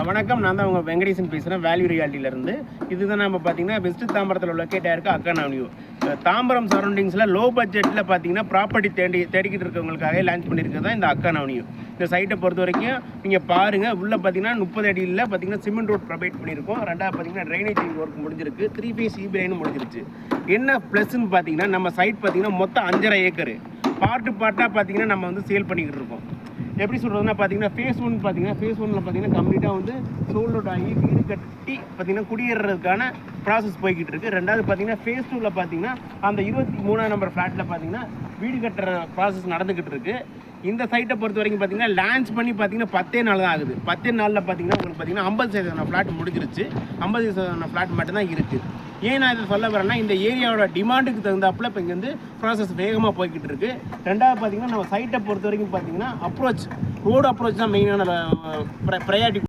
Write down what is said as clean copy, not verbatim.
வணக்கம், நான் தான் உங்கள் வெங்கடேசன் பேசுகிறேன், வேல்யூ ரியாலிட்டியிலேருந்து. இதுதான் நம்ம பார்த்தீங்கன்னா வெஸ்ட் தாம்பரத்தில் லொக்கேட் ஆகிருக்கு அக்கான் அவென்யூ. தாம்பரம் சரௌண்டிங்ஸில் லோ பட்ஜெட்டில் பார்த்தீங்கன்னா ப்ராப்பர்ட்டி தேடிக்கிட்டு இருக்கவங்களுக்காக லான்ச் பண்ணியிருக்கிறது தான் இந்த அக்கான் அவென்யூ. இந்த சைட்டை பொறுத்த வரைக்கும் நீங்கள் பாருங்கள், உள்ளே பார்த்தீங்கன்னா 30 அடியில் பார்த்தீங்கன்னா சிமெண்ட் ரோட் ப்ரொவைட் பண்ணியிருக்கோம். ரெண்டாவது பார்த்தீங்கன்னா ட்ரைனேஜ் ஒர்க் முடிஞ்சிருக்கு, 3 ஃபேஸ் இபி லைனும் முடிஞ்சிருச்சு. என்ன ப்ளஸ்ன்னு பார்த்தீங்கன்னா நம்ம சைட் பார்த்தீங்கன்னா மொத்தம் 5.5 ஏக்கர் பார்ட்டாக பார்த்தீங்கன்னா நம்ம வந்து சேல் பண்ணிக்கிட்டு இருக்கோம். எப்படி சொல்கிறதுனா பார்த்தீங்கன்னா ஃபேஸ் ஒன் பார்த்தீங்கன்னா கம்ப்ளீட்டாக வந்து சோல்ட் அவுட் ஆகி வீடு கட்டி பார்த்தீங்கன்னா குடியேறதுக்கான ப்ராசஸ் போய்கிட்டு இருக்குது. ரெண்டாவது பார்த்தீங்கன்னா ஃபேஸ் டூவில் பார்த்தீங்கன்னா அந்த 23ஆம் நம்பர் ஃப்ளாட்டில் பார்த்தீங்கன்னா வீடு கட்டுற ப்ராசஸ் நடந்துக்கிட்டு இருக்குது. இந்த சைட்டை பொறுத்த வரைக்கும் பார்த்தீங்கன்னா லான்ச் பண்ணி பார்த்தீங்கன்னா 10 நாள் தான் ஆகுது. 10 நாளில் பார்த்தீங்கன்னா உங்களுக்கு பார்த்தீங்கன்னா 50% ஃப்ளாட் முடிஞ்சிருச்சு. 50% ஃப்ளாட் மட்டும்தான் இருக்குது. ஏன் நான் இதை சொல்ல வரேன்னா, இந்த ஏரியாவோட டிமாண்டுக்கு தகுந்தாப்புல இப்போ இங்கேருந்து ப்ராசஸ் வேகமாக போய்கிட்டு இருக்குது. ரெண்டாவது பார்த்தீங்கன்னா நம்ம சைட்டை பொறுத்த வரைக்கும் பார்த்தீங்கன்னா ரோடு அப்ரோச் தான் மெயினான ப்ரையாரிட்டி